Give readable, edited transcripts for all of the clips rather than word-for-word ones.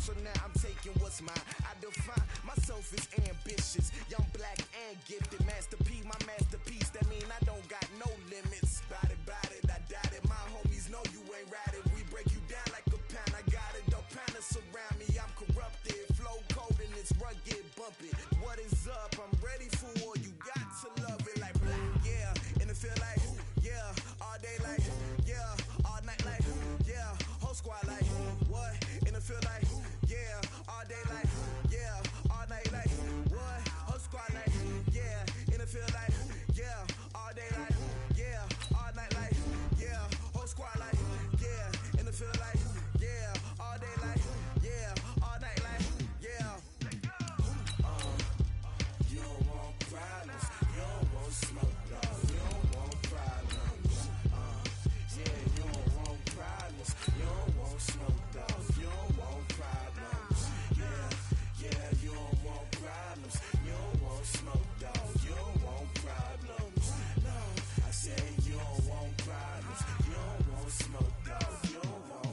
so now I'm taking what's mine. I define myself as ambitious, young, black, and gifted. Master P, my masterpiece. That mean I don't got no limits. Bout it, I doubt it. My homies know you ain't ratted. We break you down like a pound. I got it, don't pound us around me. I'm corrupted, flow cold and it's rugged, bump it. What is up? I'm ready for war. You got to love it like yeah, and it feel like yeah, all day like yeah, all night like yeah, whole squad like what? And it feel like yeah, all day like yeah, all night like what? Whole squad like yeah, and it feel like yeah, all day like yeah, all night like yeah, whole squad like yeah, and it feel like yeah, all day like yeah, all night like yeah. You don't want problems, you don't want smoke, dog. You don't want problems. Yeah, you don't want problems, you don't want smoke, dog. You don't want problems. Yeah, you don't want problems, you don't want smoke, dog. You don't want problems. No, I said you don't want problems, you don't want smoke, dog. You don't want.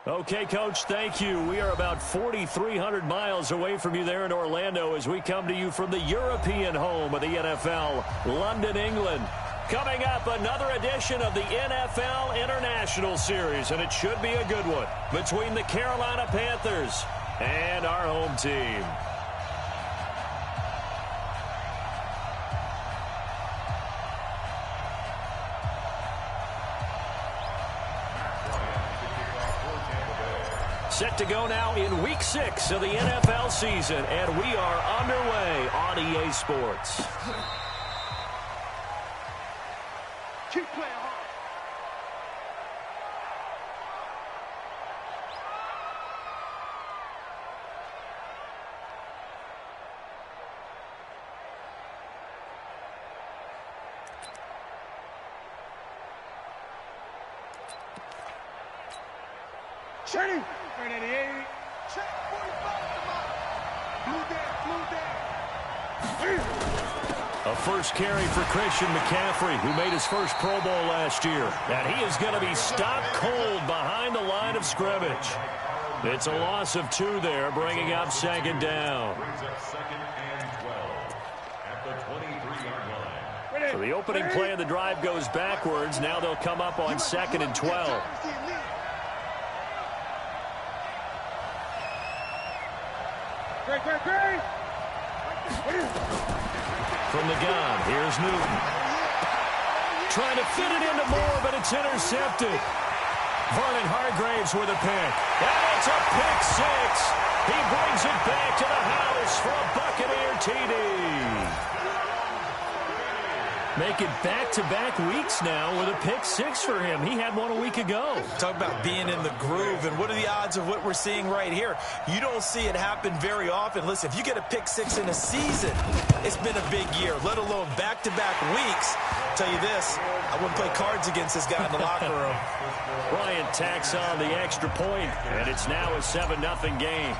Okay, Coach, thank you. We are about 4,300 miles away from you there in Orlando as we come to you from the European home of the NFL, London, England. Coming up, another edition of the NFL International Series, and it should be a good one, between the Carolina Panthers and our home team. Set to go now in Week 6 of the NFL season, and we are underway on EA Sports. Keep playing hard. Ready? 88. Check 45. Blue down. A first carry for Christian McCaffrey, who made his first Pro Bowl last year. And he is going to be stopped cold behind the line of scrimmage. It's a loss of 2 there, bringing up second down. So the opening play of the drive goes backwards. Now they'll come up on 2nd and 12. From the gun, here's Newton. Trying to fit it into Moore, but it's intercepted. Vernon Hargreaves with a pick. And it's a pick 6. He brings it back to the house for a Buccaneer TD. Make it back-to-back weeks now with a pick 6 for him. He had one a week ago. Talk about being in the groove, and what are the odds of what we're seeing right here? You don't see it happen very often. Listen, if you get a pick 6 in a season, it's been a big year, let alone back-to-back weeks. I'll tell you this, I wouldn't play cards against this guy in the locker room. Bryant tacks on the extra point, and it's now a 7-0 game.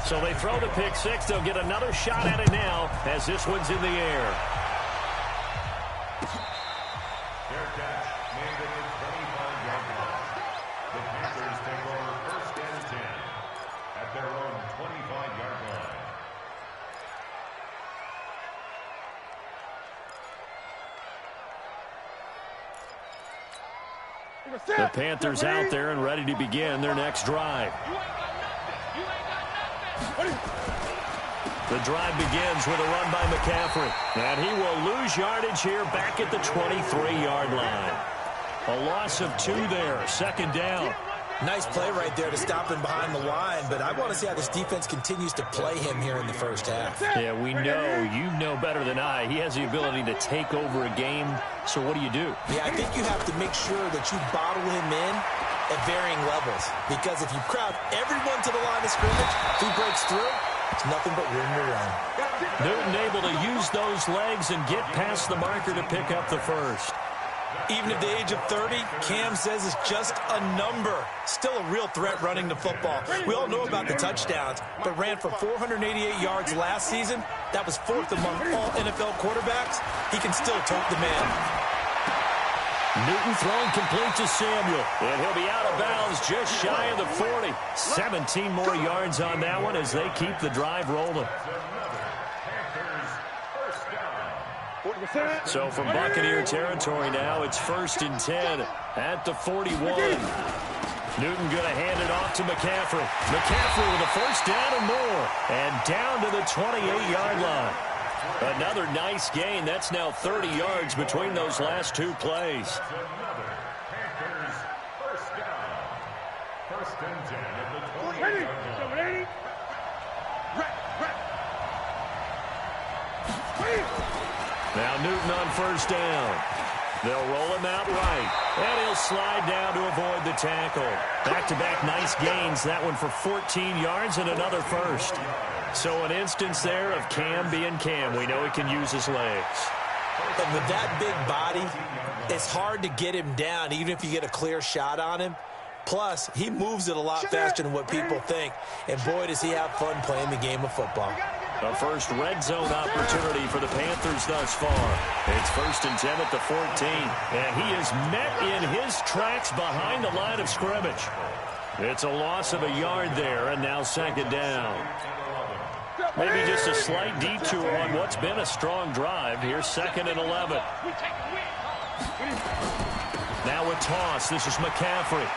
So they throw the pick 6. They'll get another shot at it now as this one's in the air. The Panthers out there and ready to begin their next drive. The drive begins with a run by McCaffrey. And he will lose yardage here back at the 23-yard line. A loss of 2 there, 2nd down. Nice play right there to stop him behind the line, but I want to see how this defense continues to play him here in the first half. Yeah, we know, you know better than I, he has the ability to take over a game, so what do you do? Yeah, I think you have to make sure that you bottle him in at varying levels. Because if you crowd everyone to the line of scrimmage, if he breaks through, it's nothing but room to run. Newton able to use those legs and get past the marker to pick up the first. Even at the age of 30, Cam says it's just a number. Still a real threat running the football. We all know about the touchdowns, but ran for 488 yards last season. That was 4th among all NFL quarterbacks. He can still tote the man. Newton throwing complete to Samuel, and he'll be out of bounds just shy of the 40. 17 more yards on that one as they keep the drive rolling. So from Buccaneer territory now, it's 1st and 10 at the 41. Newton going to hand it off to McCaffrey. McCaffrey with a first down and more, and down to the 28-yard line. Another nice gain. That's now 30 yards between those last 2 plays. Now Newton on first down. They'll roll him out right, and he'll slide down to avoid the tackle. Back-to-back nice gains. That one for 14 yards and another first. So an instance there of Cam being Cam. We know he can use his legs. But with that big body, it's hard to get him down, even if you get a clear shot on him. Plus, he moves it a lot faster than what people think. And boy, does he have fun playing the game of football. A first red zone opportunity for the Panthers thus far. It's 1st and 10 at the 14. And he is met in his tracks behind the line of scrimmage. It's a loss of a yard there, and now 2nd down. Maybe just a slight detour on what's been a strong drive. Here's 2nd and 11. Now a toss. This is McCaffrey.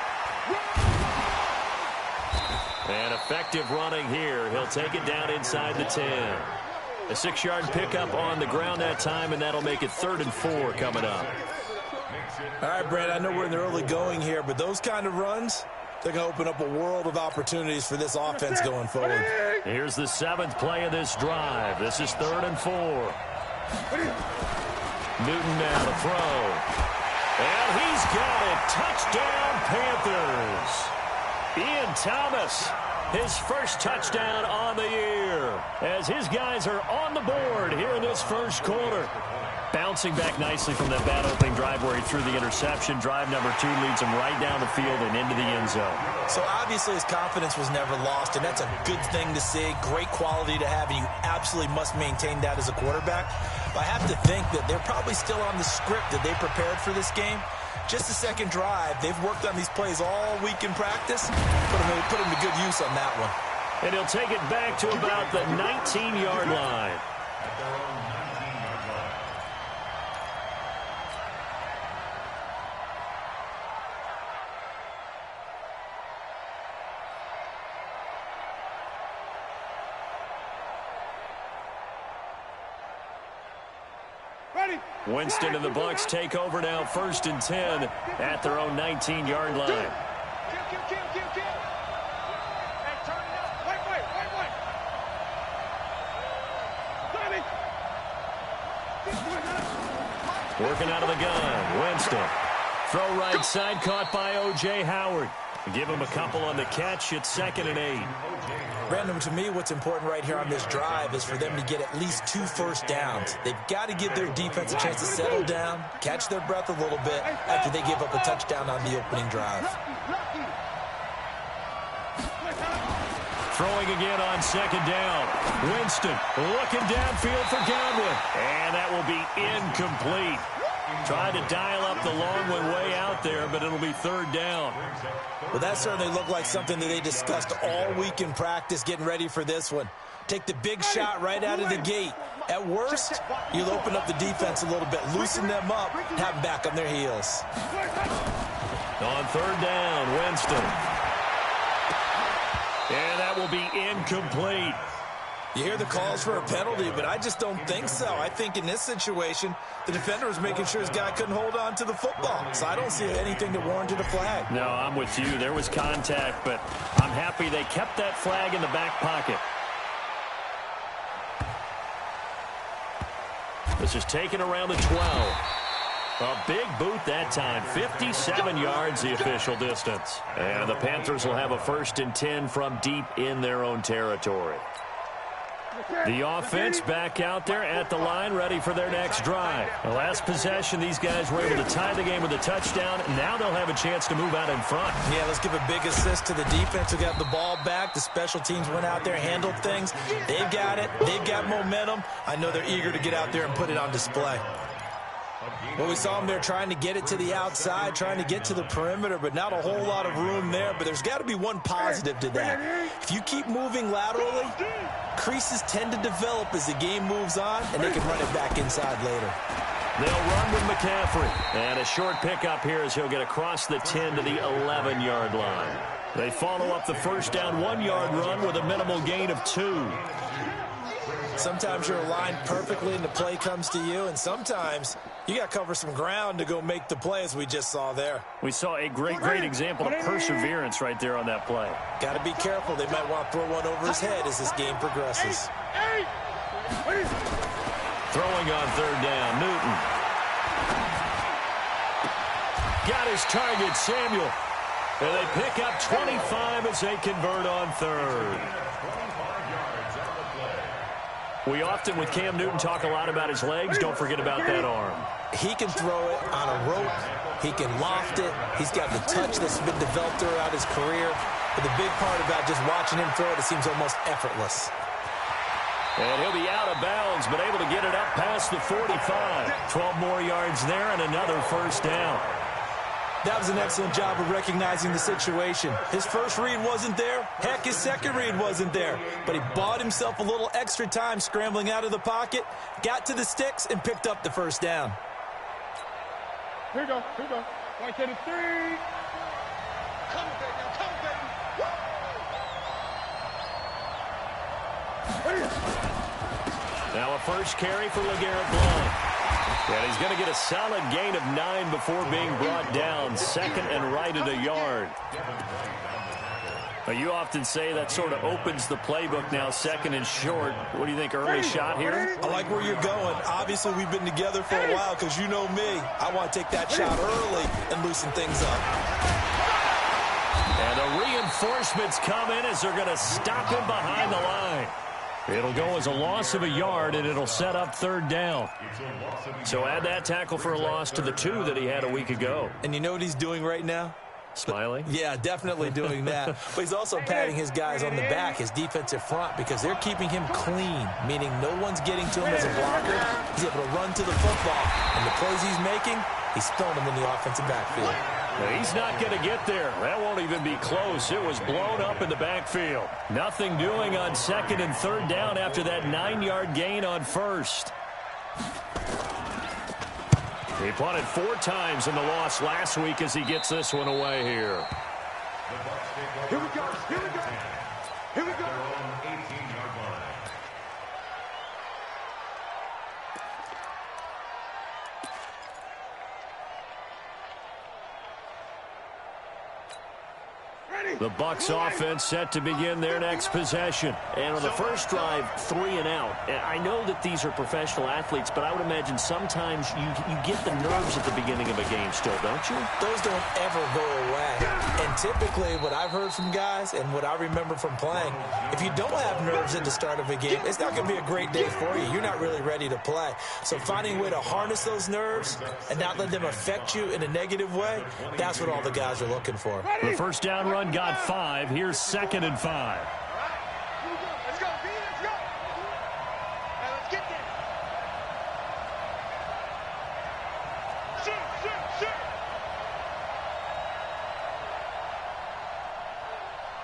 And effective running here. He'll take it down inside the 10. A 6-yard pickup on the ground that time, and that'll make it 3rd and 4 coming up. All right, Brad, I know we're in the early going here, but those kind of runs, they're going to open up a world of opportunities for this offense going forward. Here's the 7th play of this drive. This is 3rd and 4. Newton now to throw. And he's got it. Touchdown, Panthers. Ian Thomas, his first touchdown on the year, as his guys are on the board here in this first quarter. Bouncing back nicely from that bad opening drive where he threw the interception. Drive number 2 leads him right down the field and into the end zone. So obviously his confidence was never lost, and that's a good thing to see. Great quality to have, and you absolutely must maintain that as a quarterback. But I have to think that they're probably still on the script that they prepared for this game. Just the second drive. They've worked on these plays all week in practice. Put him to good use on that one. And he'll take it back to about the 19-yard line. Winston and the Bucs take over now, 1st and 10 at their own 19-yard line. Working out of the gun, Winston. Throw right side, caught by O.J. Howard. Give him a couple on the catch. It's 2nd and 8. Brandon, to me, what's important right here on this drive is for them to get at least 2 first downs. They've got to give their defense a chance to settle down, catch their breath a little bit after they give up a touchdown on the opening drive. Throwing again on 2nd down. Winston looking downfield for Godwin. And that will be incomplete. Trying to dial up the long one way out there, but it'll be 3rd down. Well, that certainly looked like something that they discussed all week in practice, getting ready for this one. Take the big shot right out of the gate. At worst, you'll open up the defense a little bit, loosen them up, have them back on their heels. On 3rd down, Winston. And that will be incomplete. You hear the calls for a penalty, but I just don't think so. I think in this situation, the defender was making sure his guy couldn't hold on to the football. So I don't see anything that warranted a flag. No, I'm with you. There was contact, but I'm happy they kept that flag in the back pocket. This is taken around the 12. A big boot that time. 57 yards the official distance. And the Panthers will have a 1st and 10 from deep in their own territory. The offense back out there at the line, ready for their next drive. The last possession, these guys were able to tie the game with a touchdown. Now they'll have a chance to move out in front. Yeah, let's give a big assist to the defense who got the ball back. The special teams went out there, handled things. They've got it. They've got momentum. I know they're eager to get out there and put it on display. Well, we saw them there trying to get it to the outside, trying to get to the perimeter, but not a whole lot of room there. But there's got to be one positive to that. If you keep moving laterally, creases tend to develop as the game moves on, and they can run it back inside later. They'll run with McCaffrey. And a short pickup here as he'll get across the 10 to the 11-yard line. They follow up the first down 1-yard run with a minimal gain of 2. Sometimes you're aligned perfectly and the play comes to you, and sometimes you got to cover some ground to go make the play, as we just saw there. We saw a great example of perseverance right there on that play. Got to be careful. They might want to throw one over his head as this game progresses. Throwing on 3rd down, Newton. Got his target, Samuel. And they pick up 25 as they convert on 3rd. We often, with Cam Newton, talk a lot about his legs. Don't forget about that arm. He can throw it on a rope. He can loft it. He's got the touch that's been developed throughout his career. But the big part about just watching him throw it seems almost effortless. And he'll be out of bounds, but able to get it up past the 45. 12 more yards there and another 1st down. That was an excellent job of recognizing the situation. His first read wasn't there. Heck, his second read wasn't there. But he bought himself a little extra time scrambling out of the pocket, got to the sticks, and picked up the 1st down. Here we go. Right to the 3. Come, baby. Now a first carry for LeGarrette Blount. And he's going to get a solid gain of 9 before being brought down. 2nd and right at a yard. Now, you often say that sort of opens the playbook now, 2nd and short. What do you think, early shot here? I like where you're going. Obviously, we've been together for a while because you know me. I want to take that shot early and loosen things up. And the reinforcements come in as they're going to stop him behind the line. It'll go as a loss of a yard, and it'll set up 3rd down. So add that tackle for a loss to the 2 that he had a week ago. And you know what he's doing right now? Smiling? Yeah, definitely doing that. But he's also patting his guys on the back, his defensive front, because they're keeping him clean, meaning no one's getting to him as a blocker. He's able to run to the football. And the plays he's making, he's throwing them in the offensive backfield. Now, he's not going to get there. That won't even be close. It was blown up in the backfield. Nothing doing on 2nd and 3rd down after that 9-yard gain on 1st. He punted 4 times in the loss last week as he gets this one away here. Here we go. The Bucs offense set to begin their next possession. And on the first drive, 3 and out. And I know that these are professional athletes, but I would imagine sometimes you get the nerves at the beginning of a game still, don't you? Those don't ever go away. And typically what I've heard from guys and what I remember from playing, if you don't have nerves at the start of a game, it's not going to be a great day for you. You're not really ready to play. So finding a way to harness those nerves and not let them affect you in a negative way, that's what all the guys are looking for. The first down run got 5. Here's 2nd and 5. Let's go, B, let's go. Now let's get there. Shoot.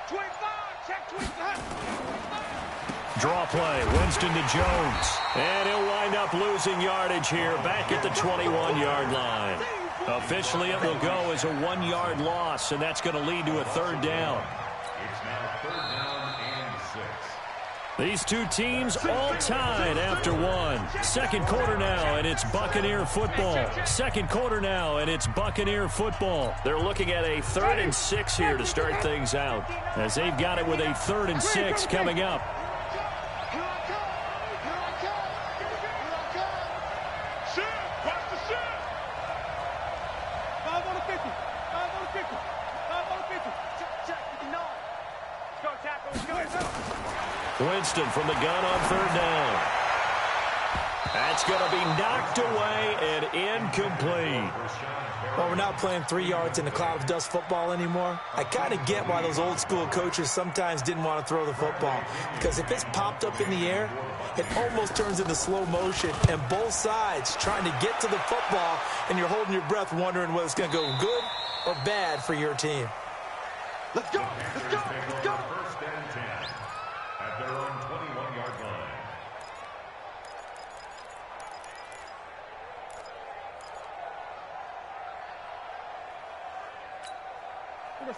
25, check 25. Draw play, Winston to Jones. And he'll wind up losing yardage here back at the 21-yard line. Officially, it will go as a 1-yard loss, and that's going to lead to a 3rd down. It's now 3rd down and 6. These two teams all tied after 1. Second quarter now, and it's Buccaneer football. Second quarter now, and it's Buccaneer football. They're looking at a 3rd and 6 here to start things out, as they've got it with a 3rd and 6 coming up. Winston from the gun on third down. That's going to be knocked away and incomplete. Well, we're not playing 3 yards in the cloud of dust football anymore. I kind of get why those old school coaches sometimes didn't want to throw the football. Because if it's popped up in the air, it almost turns into slow motion. And both sides trying to get to the football, and you're holding your breath wondering whether it's going to go good or bad for your team. Let's go! Let's go! Let's go! First and 10 at their own 21-yard line.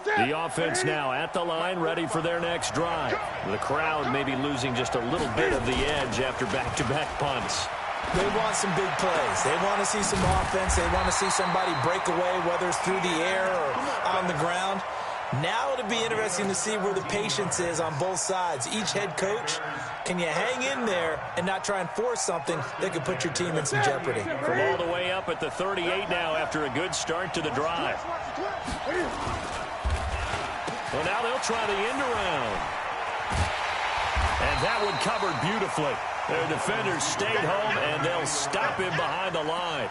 The offense now at the line, ready for their next drive. The crowd may be losing just a little bit of the edge after back-to-back punts. They want some big plays. They want to see some offense. They want to see somebody break away, whether it's through the air or on the ground. Now it'll be interesting to see where the patience is on both sides. Each head coach, can you hang in there and not try and force something that could put your team in some jeopardy? From all the way up at the 38 now after a good start to the drive. Well, now they'll try the end around. And that one covered beautifully. Their defenders stayed home, and they'll stop him behind the line.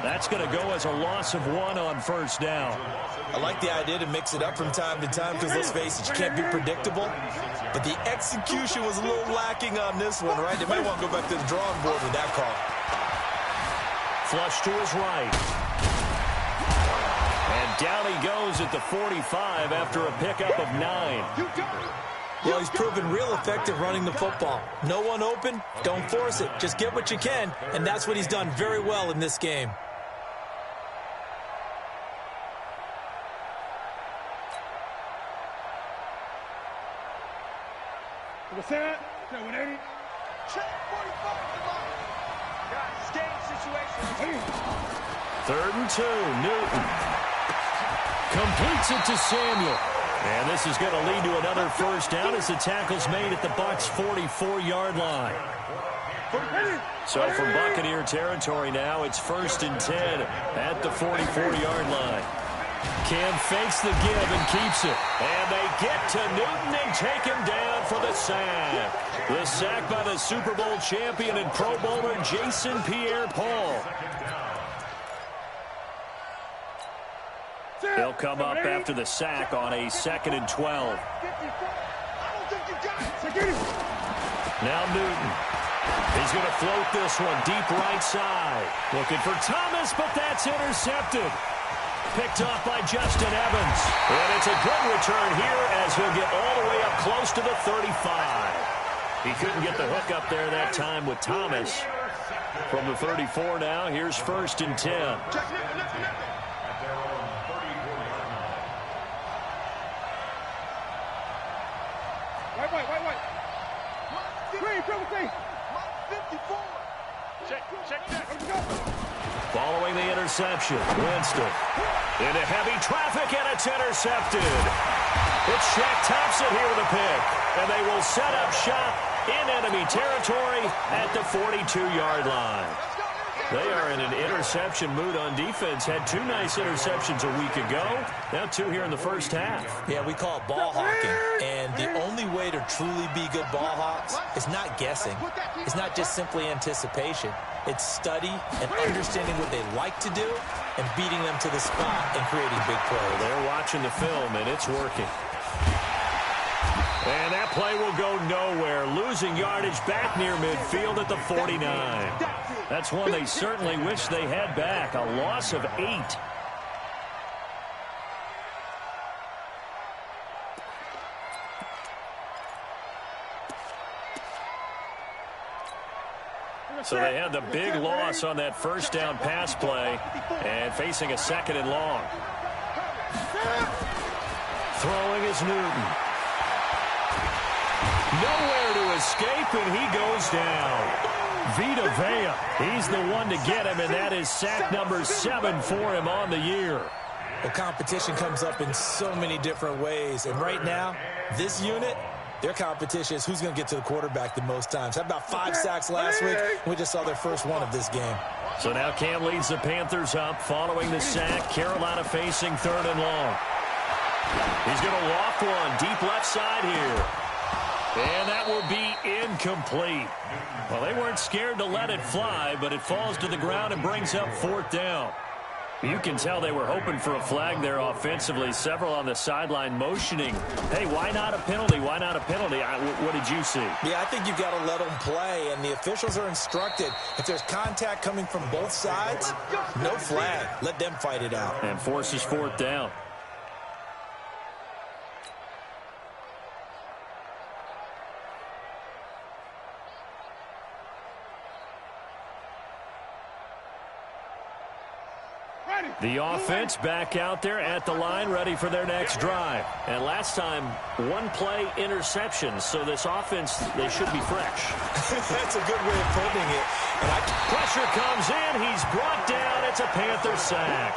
That's going to go as a loss of 1 on first down. I like the idea to mix it up from time to time because, let's face it, you can't be predictable. But the execution was a little lacking on this one, right? They might want to go back to the drawing board with that call. Flush to his right. And down he goes at the 45 after a pickup of 9. Well, he's proven real effective running the football. No one open, don't force it. Just get what you can, and that's what he's done very well in this game. What's that? 180. Check 45. Guys, game situation. 3rd and 2, Newton. Completes it to Samuel. And this is going to lead to another first down as the tackle's made at the Bucs' 44-yard line. So from Buccaneer territory now, it's 1st and 10 at the 44-yard line. Cam fakes the give and keeps it. And they get to Newton and take him down for the sack. The sack by the Super Bowl champion and Pro Bowler Jason Pierre-Paul. He'll come up after the sack on a 2nd and 12. Now Newton. He's going to float this one deep right side. Looking for Thomas, but that's intercepted. Picked off by Justin Evans. And it's a good return here as he'll get all the way up close to the 35. He couldn't get the hook up there that time with Thomas. From the 34 now, here's 1st and 10. Wait. Green, triple T. 54. Check. Following the interception, Winston into heavy traffic, and it's intercepted. It's Shaq Thompson here with a pick, and they will set up shop in enemy territory at the 42-yard line. They are in an interception mood on defense. Had 2 nice interceptions a week ago. Now 2 here in the first half. Yeah, we call it ball hawking. And the only way to truly be good ball hawks is not guessing. It's not just simply anticipation. It's study and understanding what they like to do and beating them to the spot and creating big plays. They're watching the film, and it's working. And that play will go nowhere. Losing yardage back near midfield at the 49. That's one they certainly wish they had back. A loss of 8. So they had the big loss on that first down pass play and facing a 2nd and long. Throwing is Newton. Nowhere to escape, and he goes down. Vita Vea, he's the one to get him, and that is sack number 7 for him on the year. Well, competition comes up in so many different ways, and right now, this unit, their competition is who's going to get to the quarterback the most times. Had about 5 sacks last week. We just saw their first one of this game. So now Cam leads the Panthers up following the sack. Carolina facing 3rd and long. He's going to loft one deep left side here. And that will be incomplete. Well, they weren't scared to let it fly, but it falls to the ground and brings up 4th down. You can tell they were hoping for a flag there offensively. Several on the sideline motioning, hey, why not a penalty? Why not a penalty? What did you see? Yeah, I think you've got to let them play, and the officials are instructed. If there's contact coming from both sides, no flag. Let them fight it out. And forces 4th down. The offense back out there at the line, ready for their next drive. And last time, 1-play interception. So this offense, they should be fresh. That's a good way of putting it. Pressure comes in. He's brought down. It's a Panther sack.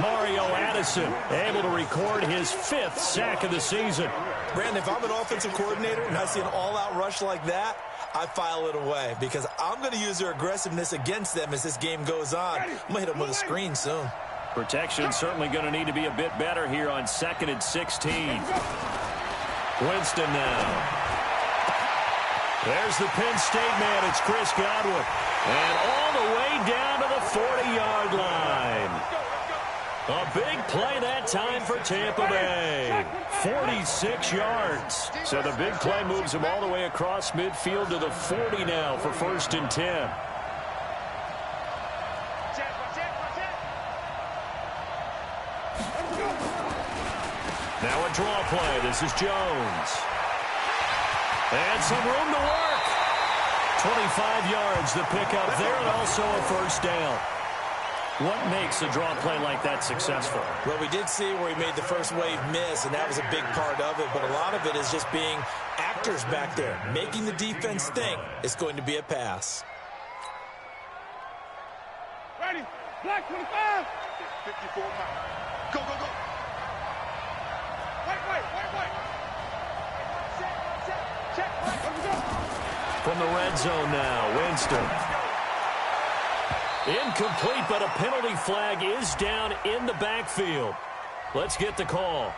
Mario Addison able to record his 5th sack of the season. Brandon, if I'm an offensive coordinator and I see an all-out rush like that, I file it away because I'm going to use their aggressiveness against them as this game goes on. I'm going to hit them with a screen soon. Protection certainly going to need to be a bit better here on 2nd and 16. Winston now. There's the Penn State man. It's Chris Godwin. And all the way down to the 40-yard line. A big play that time for Tampa Bay. 46 yards. So the big play moves him all the way across midfield to the 40 now for 1st and 10. Now a draw play. This is Jones. And some room to work. 25 yards the pickup there, and also a 1st down. What makes a draw play like that successful? Well, we did see where he made the first wave miss, and that was a big part of it. But a lot of it is just being actors back there, making the defense think it's going to be a pass. Ready, black 25. 54 miles. Go, go, go. Wait. Check. Let's go. From the red zone now, Winston. Incomplete, but a penalty flag is down in the backfield. Let's get the call.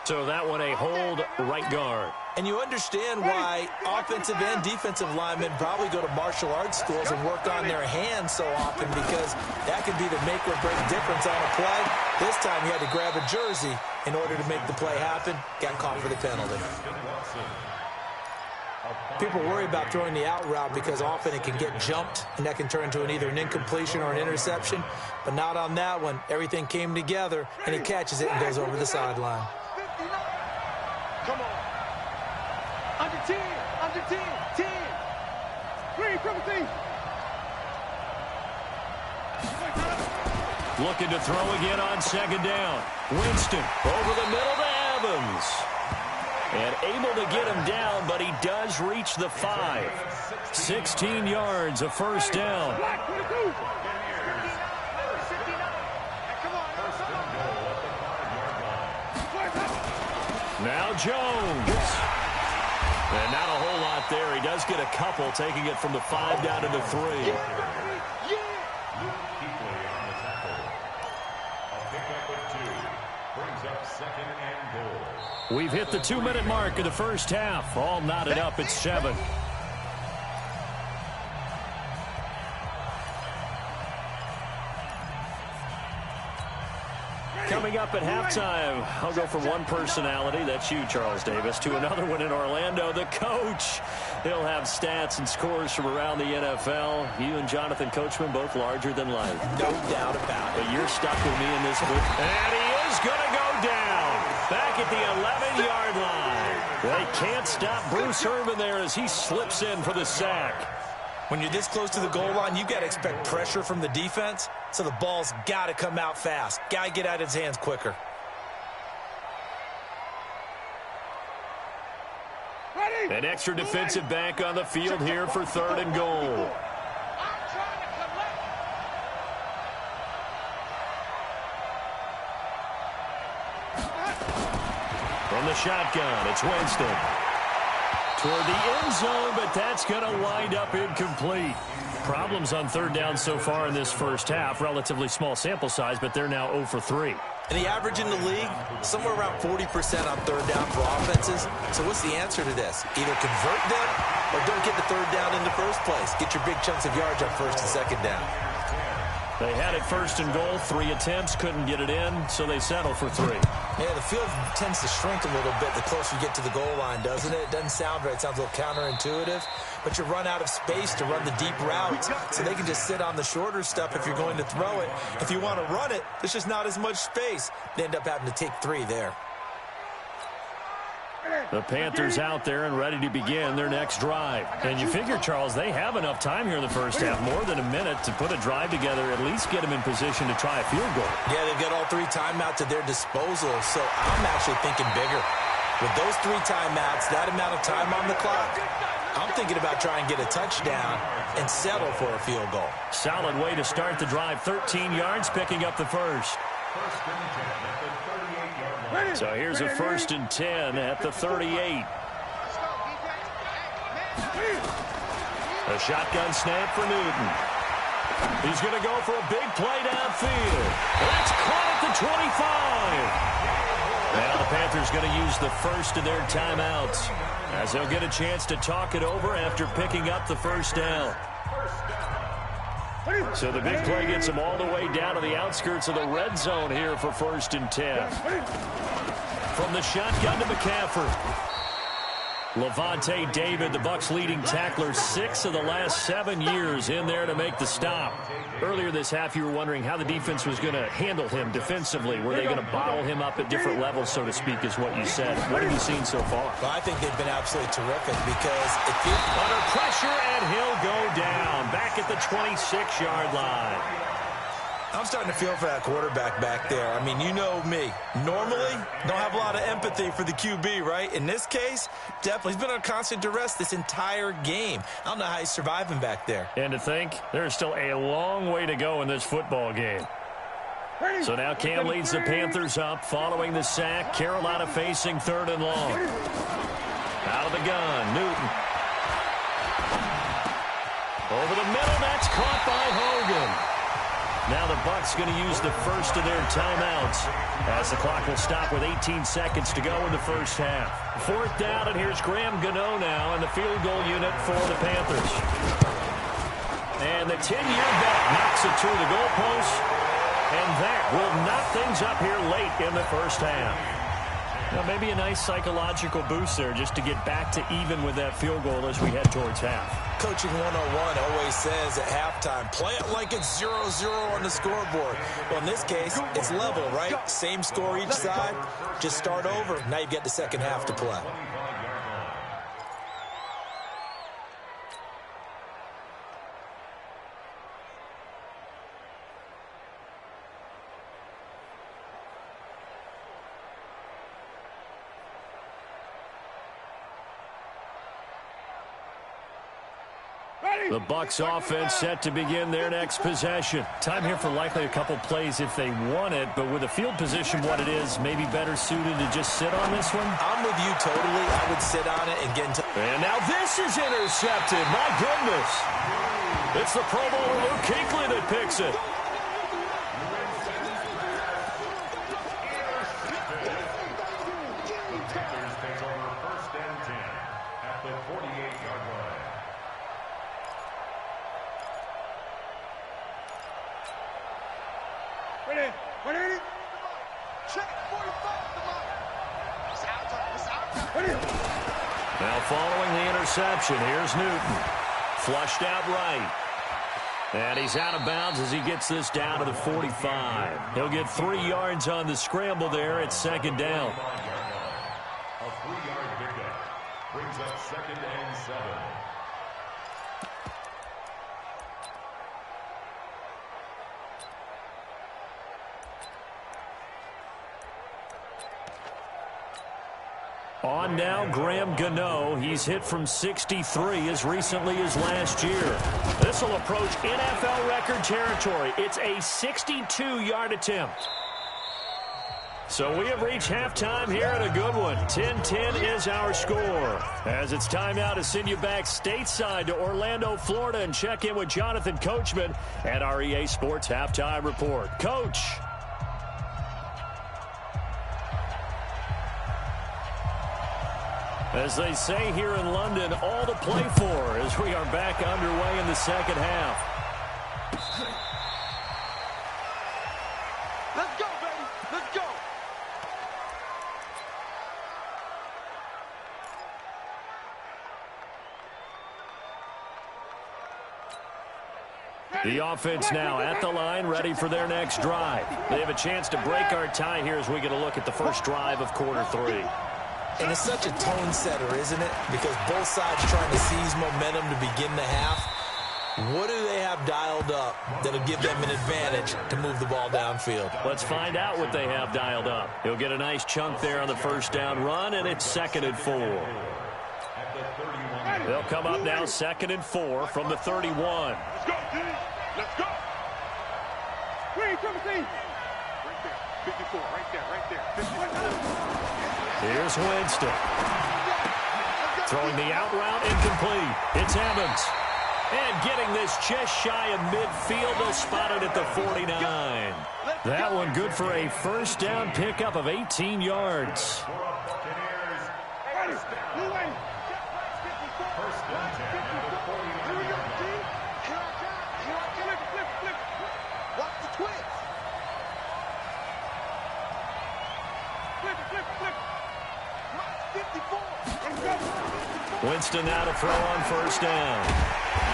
So that one a hold right guard. And you understand why offensive and defensive linemen probably go to martial arts schools and work on their hands so often, because that could be the make or break difference on a play. This time he had to grab a jersey in order to make the play happen. Got caught for the penalty. People worry about throwing the out route because often it can get jumped, and that can turn into either an incompletion or an interception. But not on that one. Everything came together, and he catches it and goes over the sideline. Come on. Under 10. 10. Green, triple team. Looking to throw again on 2nd down. Winston over the middle to Evans. And able to get him down, but he does reach the 5. 16 yards, a 1st down. Now Jones. And not a whole lot there. He does get a couple, taking it from the 5 down to the 3. We've hit the 2-minute mark of the first half. All knotted up at 7. Coming up at halftime, I'll go from one personality, that's you, Charles Davis, to another one in Orlando, the coach. He'll have stats and scores from around the NFL. You and Jonathan Coachman, both larger than life. No doubt about it. But you're stuck with me in this booth. And he is going to go down. Back at the 11-yard line. They can't stop Bruce Irvin there as he slips in for the sack. When you're this close to the goal line, you've got to expect pressure from the defense, so the ball's got to come out fast. Got to get out of his hands quicker. An extra defensive back on the field here for 3rd and goal. From the shotgun, it's Winston. Toward the end zone, but that's going to wind up incomplete. Problems on 3rd down so far in this first half. Relatively small sample size, but they're now 0 for 3. And the average in the league, somewhere around 40% on third down for offenses. So what's the answer to this? Either convert them or don't get the third down in the first place. Get your big chunks of yards on first and second down. They had it first and goal. 3 attempts, couldn't get it in, so they settle for 3. Yeah, the field tends to shrink a little bit the closer you get to the goal line, doesn't it? It doesn't sound right. It sounds a little counterintuitive. But you run out of space to run the deep routes, so they can just sit on the shorter stuff if you're going to throw it. If you want to run it, there's just not as much space. They end up having to take 3 there. The Panthers out there and ready to begin their next drive. And you figure, Charles, they have enough time here in the first half, more than a minute, to put a drive together, at least get them in position to try a field goal. Yeah, they've got all 3 timeouts at their disposal, so I'm actually thinking bigger. With those 3 timeouts, that amount of time on the clock, I'm thinking about trying to get a touchdown and settle for a field goal. Solid way to start the drive. 13 yards, picking up the first. So here's a 1st and 10 at the 38. A shotgun snap for Newton. He's going to go for a big play downfield. It's caught at the 25. Now the Panthers going to use the first of their timeouts, as they'll get a chance to talk it over after picking up the first down. So the big play gets them all the way down to the outskirts of the red zone here for 1st and 10. From the shotgun to McCaffrey. Levante David, the Bucs' leading tackler, 6 of the last 7 years in there to make the stop. Earlier this half, you were wondering how the defense was going to handle him defensively. Were they going to bottle him up at different levels, so to speak, is what you said. What have you seen so far? Well, I think they've been absolutely terrific because under pressure, and he'll go down back at the 26-yard line. I'm starting to feel for that quarterback back there. I mean, you know me. Normally, don't have a lot of empathy for the QB, right? In this case, definitely. He's been on constant duress this entire game. I don't know how he's surviving back there. And to think, there's still a long way to go in this football game. So now Cam leads the Panthers up following the sack. Carolina facing 3rd and long. Out of the gun, Newton. Over the middle, that's caught by Hogan. Now the Bucs going to use the first of their timeouts, as the clock will stop with 18 seconds to go in the first half. 4th down, and here's Graham Gano now in the field goal unit for the Panthers. And the 10-year vet knocks it to the goalpost, and that will knock things up here late in the first half. Now, maybe a nice psychological boost there just to get back to even with that field goal as we head towards half. Coaching 101 always says at halftime, play it like it's 0-0 on the scoreboard. Well, in this case, it's level, right? Same score each side. Just start over. Now you get the second half to play. The Bucs offense set to begin their next possession. Time here for likely a couple plays if they want it, but with the field position what it is, maybe better suited to just sit on this one? I'm with you totally. I would sit on it and get into... And now this is intercepted. My goodness. It's the Pro Bowler Luke Kuechly that picks it. Now following the interception, here's Newton. Flushed out right. And he's out of bounds as he gets this down to the 45. He'll get 3 yards on the scramble there. It's 2nd down. A 3-yard pickup brings up 2nd and 7. On now, Graham Gano. He's hit from 63 as recently as last year. This will approach NFL record territory. It's a 62-yard attempt. So we have reached halftime here at a good one. 10-10 is our score. As it's time now to send you back stateside to Orlando, Florida, and check in with Jonathan Coachman at our EA Sports Halftime Report. Coach. As they say here in London, all to play for as we are back underway in the second half. Let's go, baby. Let's go. The offense now at the line, ready for their next drive. They have a chance to break our tie here as we get a look at the first drive of quarter 3. And it's such a tone setter, isn't it? Because both sides trying to seize momentum to begin the half. What do they have dialed up that'll give them an advantage to move the ball downfield? Let's find out what they have dialed up. He'll get a nice chunk there on the first down run, and it's 2nd and 4. They'll come up now 2nd and 4 from the 31. Let's go, D. Let's go. Green, triple T. Right there. 54, right there, right there. 54. Here's Winston. Throwing the out route, incomplete. It's Evans. And getting this just shy of midfield. They'll spot it at the 49. That one good for a first down pickup of 18 yards. Winston now to throw on first down.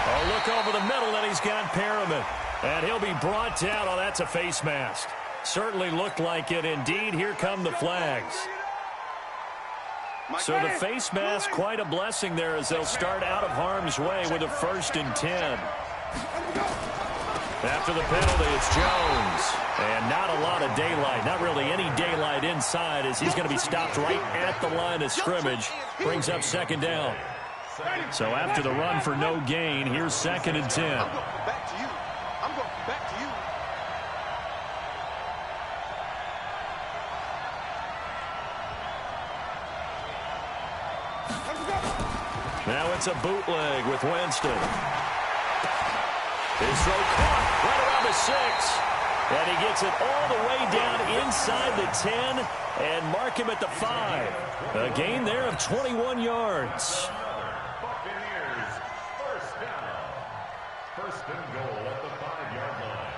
Oh, look over the middle, and he's got Perriman. And he'll be brought down. Oh, that's a face mask. Certainly looked like it. Indeed, here come the flags. So the face mask, quite a blessing there as they'll start out of harm's way with a 1st and 10. After the penalty, it's Jones. And not a lot of daylight. Not really any daylight inside as he's going to be stopped right at the line of scrimmage. Brings up 2nd down. So after the run for no gain, here's 2nd and 10. I'm going back to you. I'm going back to you. Now it's a bootleg with Winston. His throw caught right around the 6. And he gets it all the way down inside the 10 and mark him at the 5. A gain there of 21 yards. Buccaneers, first down. 1st and goal at the 5-yard line.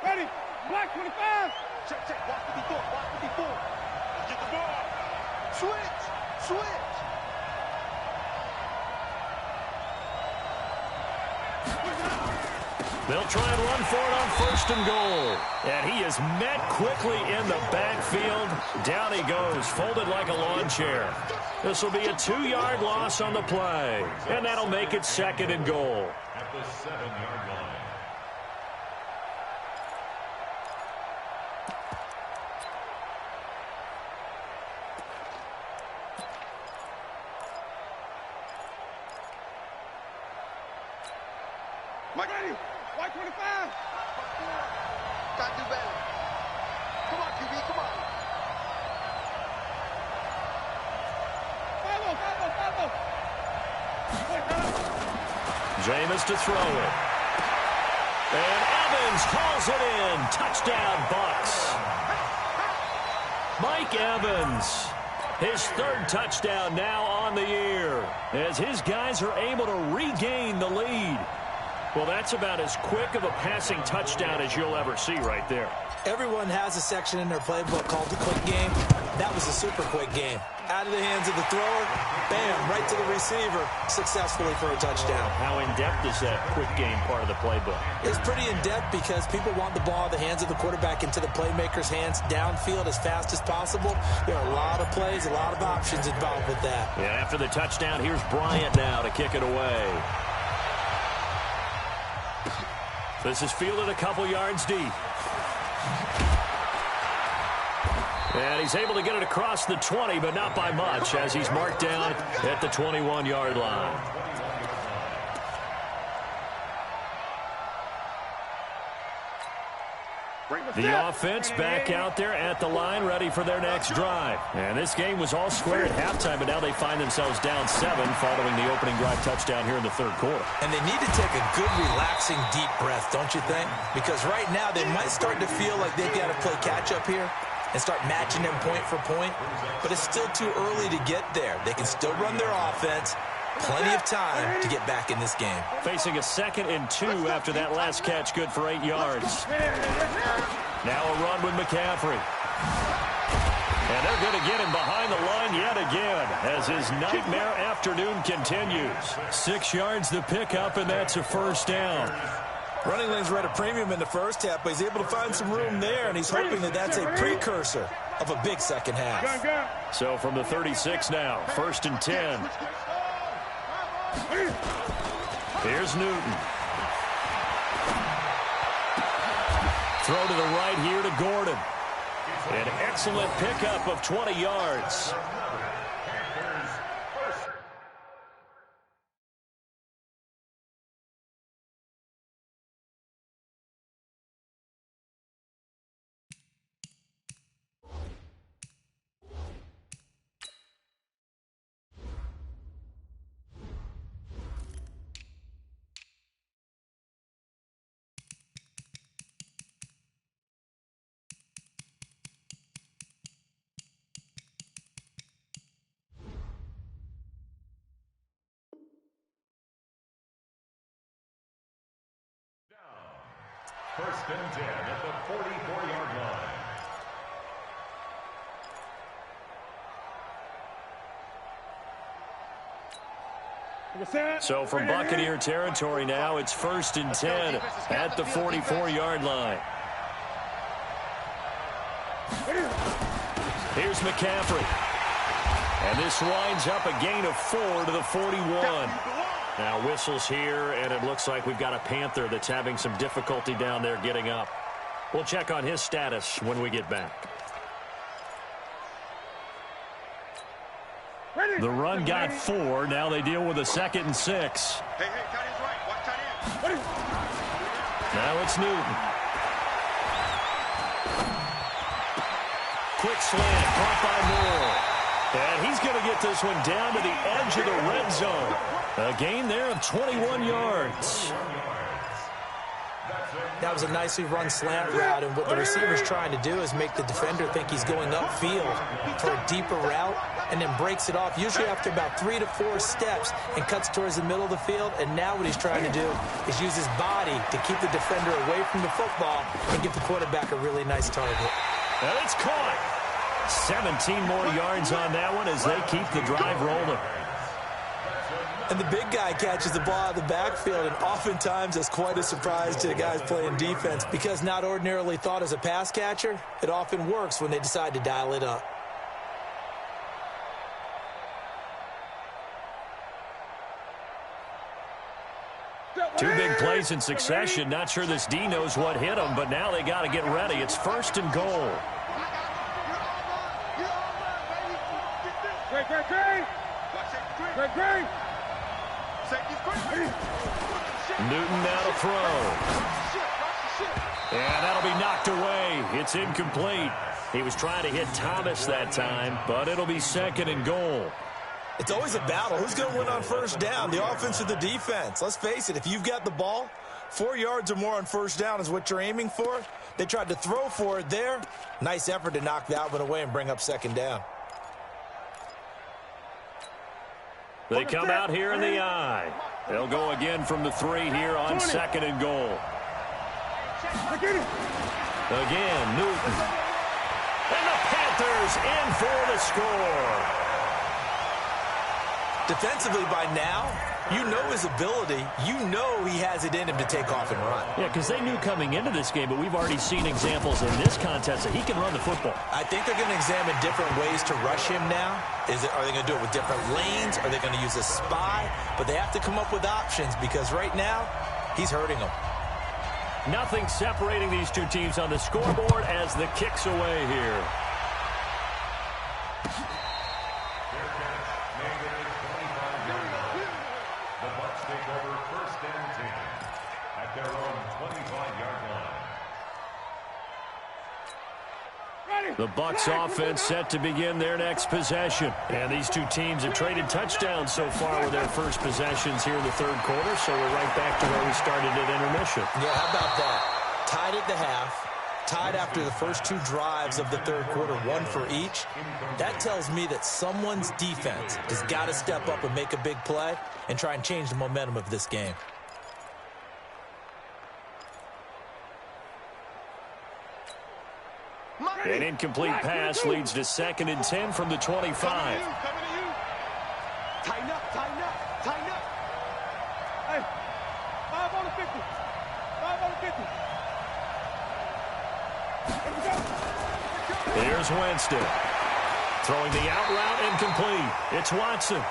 Ready. Black 25. Check, check. Watch the before. Watch the before. Get the ball. Switch. Switch. They'll try and run for it on 1st and goal. And he is met quickly in the backfield. Down he goes, folded like a lawn chair. This will be a 2-yard loss on the play. And that'll make it 2nd and goal. At the 7-yard line. Mike, ready. White 25. Gotta do better. Come on, QB, come on. Follow. Jameis to throw it. And Evans hauls it in. Touchdown, Bucs. Mike Evans. His 3rd touchdown now on the year as his guys are able to regain the lead. Well, that's about as quick of a passing touchdown as you'll ever see right there. Everyone has a section in their playbook called the quick game. That was a super quick game. Out of the hands of the thrower, bam, right to the receiver, successfully for a touchdown. How in-depth is that quick game part of the playbook? It's pretty in-depth because people want the ball in the hands of the quarterback into the playmaker's hands downfield as fast as possible. There are a lot of plays, a lot of options involved with that. Yeah, after the touchdown, here's Bryant now to kick it away. This is fielded a couple yards deep. And he's able to get it across the 20, but not by much, as he's marked down at the 21-yard line. The offense back out there at the line, ready for their next drive. And this game was all square at halftime, but now they find themselves down 7 following the opening drive touchdown here in the third quarter. And they need to take a good, relaxing, deep breath, don't you think? Because right now they might start to feel like they've got to play catch-up here and start matching them point for point. But it's still too early to get there. They can still run their offense. Plenty of time to get back in this game. Facing a 2nd and 2 after that last catch, good for 8 yards. Now a run with McCaffrey. And they're going to get him behind the line yet again as his nightmare afternoon continues. 6 yards the pickup, and that's a first down. Running lanes were at a premium in the first half, but he's able to find some room there, and he's hoping that that's a precursor of a big second half. So from the 36 now, 1st and 10. Here's Newton. Throw to the right here to Gordon. An excellent pickup of 20 yards. First and 10 at the 44-yard line. So from Buccaneer territory now, it's 1st and 10 at the 44-yard line. Here's McCaffrey. And this winds up a gain of 4 to the 41. Now whistles here, and it looks like we've got a Panther that's having some difficulty down there getting up. We'll check on his status when we get back. The run got 4. Now they deal with a 2nd and 6. Hey, tight end's right. Watch tight end. Now it's Newton. Quick slant, caught by Moore. And he's going to get this one down to the edge of the red zone. A gain there of 21 yards. That was a nicely run slant route, and what the receiver's trying to do is make the defender think he's going upfield for a deeper route, and then breaks it off, usually after about 3 to 4 steps, and cuts towards the middle of the field. And now what he's trying to do is use his body to keep the defender away from the football and give the quarterback a really nice target. And it's caught. 17 more yards on that one as they keep the drive rolling. And the big guy catches the ball out of the backfield, and oftentimes that's quite a surprise to the guys playing defense, because not ordinarily thought as a pass catcher, it often works when they decide to dial it up. Two big plays in succession. Not sure this D knows what hit him, but now they got to get ready. It's 1st and goal. Newton now to throw. And that'll be knocked away. It's incomplete. He was trying to hit Thomas that time, but it'll be 2nd and goal. It's always a battle. Who's going to win on first down, the offense or the defense? Let's face it, if you've got the ball, 4 yards or more on first down is what you're aiming for. They tried to throw for it there. Nice effort to knock that one away and bring up 2nd down. They come out here in the I. They'll go again from the 3 here on 2nd and goal. Again, Newton. And the Panthers in for the score. Defensively by now, you know his ability. You know he has it in him to take off and run. Yeah, because they knew coming into this game, but we've already seen examples in this contest that he can run the football. I think they're going to examine different ways to rush him now. Are they going to do it with different lanes? Are they going to use a spy? But they have to come up with options, because right now, he's hurting them. Nothing separating these two teams on the scoreboard as the kick's away here. The Bucs offense set to begin their next possession. And these two teams have traded touchdowns so far with their first possessions here in the third quarter, so we're right back to where we started at intermission. Yeah, how about that? Tied at the half. Tied after the first two drives of the third quarter, one for each. That tells me that someone's defense has got to step up and make a big play and try and change the momentum of this game. An incomplete pass leads to 2nd and 10 from the 25. Tighten up, tighten up, tighten up. Hey, 5 on the 50. 5 on the 50. Here's Winston. Throwing the out route, incomplete. It's Watson.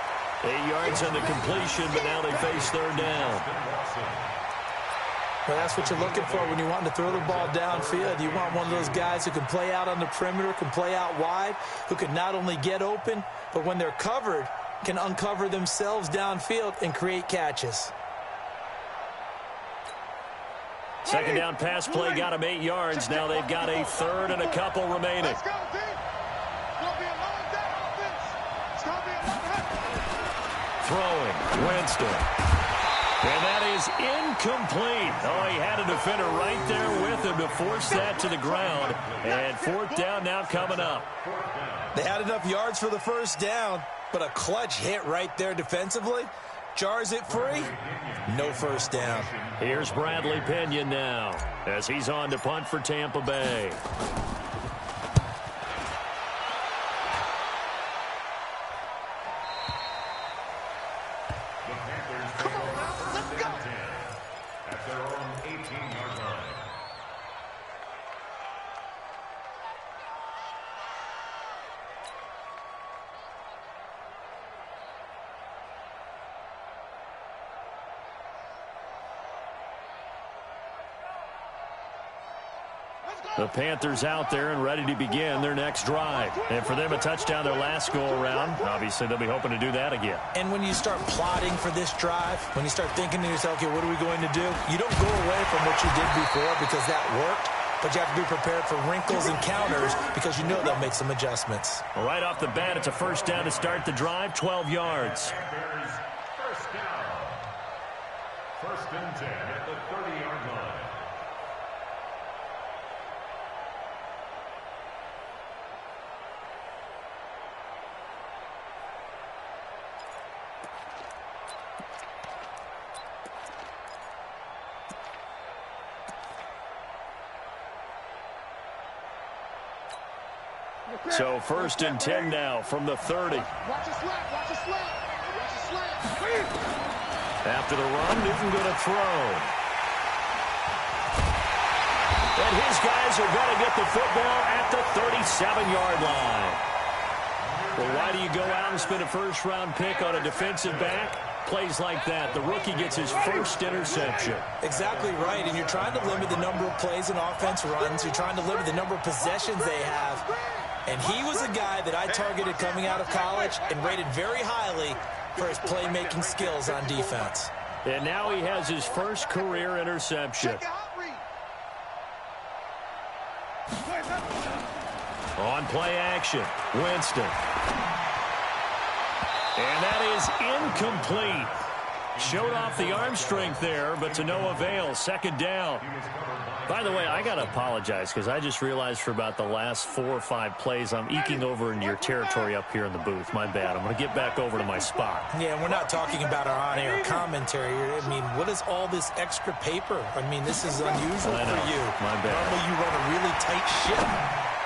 8 yards on the completion, but now they face third down. Well, that's what you're looking for when you want to throw the ball downfield. You want one of those guys who can play out on the perimeter, can play out wide, who can not only get open, but when they're covered, can uncover themselves downfield and create catches. Second down pass play got him 8 yards. Now they've got a third and a couple remaining. Let's go, team. It's going to be a long day offense. It's going to be a long day. Throwing, Winston. And that is incomplete. Oh, he had a defender right there with him to force that to the ground. And fourth down now coming up. They had enough yards for the first down, but a clutch hit right there defensively. Jars it free. No first down. Here's Bradley Pinion now as he's on to punt for Tampa Bay. The Panthers out there and ready to begin their next drive. And for them, a touchdown their last go-around. Obviously, they'll be hoping to do that again. And when you start plotting for this drive, when you start thinking to yourself, okay, what are we going to do? You don't go away from what you did before because that worked, but you have to be prepared for wrinkles and counters because you know they'll make some adjustments. Well, right off the bat, it's a first down to start the drive, 12 yards. First down. 1st and 10 at the 30-yard line. So 1st and 10 now from the 30. Watch it slap, watch it slap, watch it slap. After the run, Newton going to throw. And his guys are going to get the football at the 37-yard line. Well, why do you go out and spend a first-round pick on a defensive back? Plays like that. The rookie gets his first interception. Exactly right, and you're trying to limit the number of plays and offense runs. You're trying to limit the number of possessions they have. And he was a guy that I targeted coming out of college and rated very highly for his playmaking skills on defense. And now he has his first career interception. On play action, Winston. And that is incomplete. Showed off the arm strength there, but to no avail. 2nd down. By the way, I got to apologize because I just realized for about the last 4 or 5 plays, I'm eking over into your territory up here in the booth. My bad. I'm going to get back over to my spot. Yeah, we're not talking about our on-air commentary. I mean, what is all this extra paper? I mean, this is unusual for you. My bad. Normally you run a really tight ship.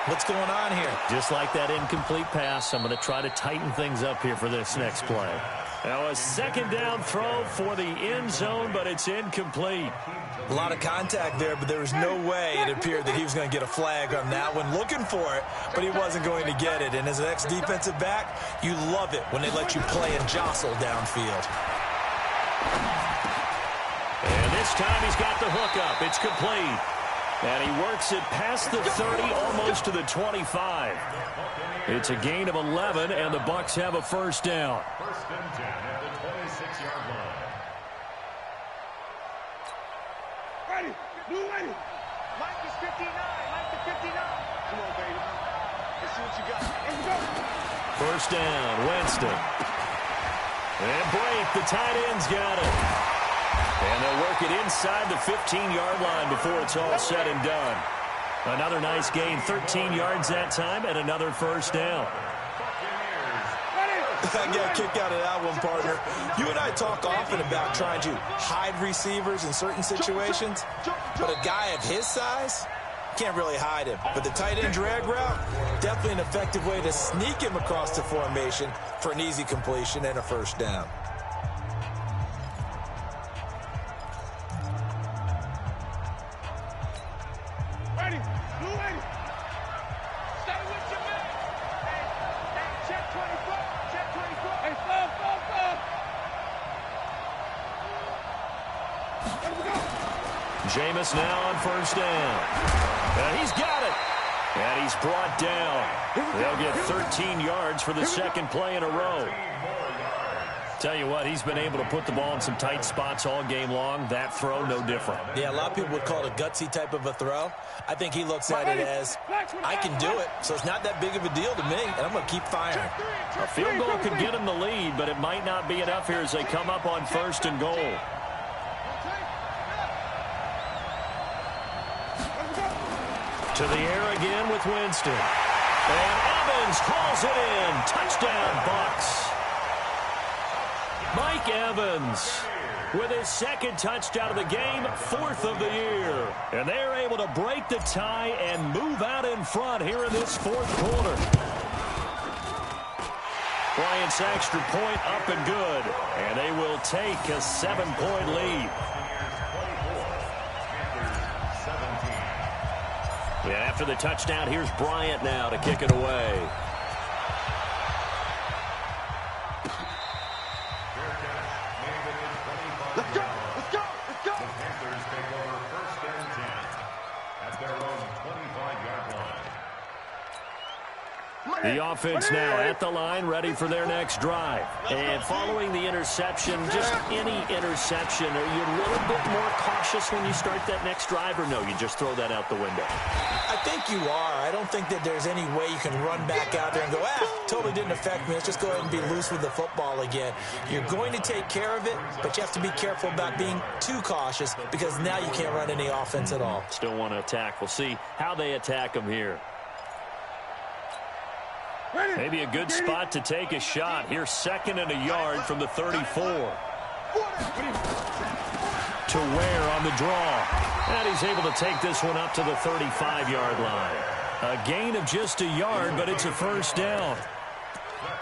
What's going on here? Just like that incomplete pass, I'm going to try to tighten things up here for this next play. Now a 2nd down throw for the end zone, but it's incomplete. A lot of contact there, but there was no way it appeared that he was going to get a flag on that one. Looking for it, but he wasn't going to get it. And as an ex-defensive back, you love it when they let you play and jostle downfield. And this time he's got the hook up. It's complete. And he works it past the 30, almost to the 25. It's a gain of 11, and the Bucs have a first down. 1st and 10 at the 26-yard line. Ready, new ready. Mike is 59, Mike is 59. Come on, baby. Let's see what you got. Let's go. First down, Winston. And break, the tight end's got it. And they'll work it inside the 15-yard line before it's all said and done. Another nice gain, 13 yards that time, and another first down. I got a kick out of that one, partner. You and I talk often about trying to hide receivers in certain situations, but a guy of his size can't really hide him. But the tight end drag route, definitely an effective way to sneak him across the formation for an easy completion and a first down. Ready. Blue ready. Stay with your man. Hey, check 24. Check 24. Hey, slow. Let's go. Jameis now on first down. And he's got it. And he's brought down. They'll get 13 yards for the second play in a row. Tell you what, he's been able to put the ball in some tight spots all game long. That throw, no different. Yeah, a lot of people would call it a gutsy type of a throw. I think he looks at it as, I can do it, so it's not that big of a deal to me, and I'm going to keep firing. A field goal could get him the lead, but it might not be enough here as they come up on first and goal. To the air again with Winston. And Evans calls it in. Touchdown, Bucs. Mike Evans with his second touchdown of the game, fourth of the year. And they're able to break the tie and move out in front here in this fourth quarter. Bryant's extra point up and good. And they will take a 7-point lead. Yeah, after the touchdown, here's Bryant now to kick it away. Let's go. The Panthers take over first and 10 at their own 25-yard line. The offense now at the line, ready for their next drive. And following the interception, just any interception, are you a little bit more cautious when you start that next drive, or no, you just throw that out the window? I think you are. I don't think that there's any way you can run back out there and go, totally didn't affect me. Let's just go ahead and be loose with the football again. You're going to take care of it, but you have to be careful about being too cautious because now you can't run any offense at all. Still want to attack. We'll see how they attack them here. Maybe a good spot to take a shot. Here's second and a yard from the 34. To Ware on the draw. And he's able to take this one up to the 35-yard line. A gain of just a yard, but it's a first down.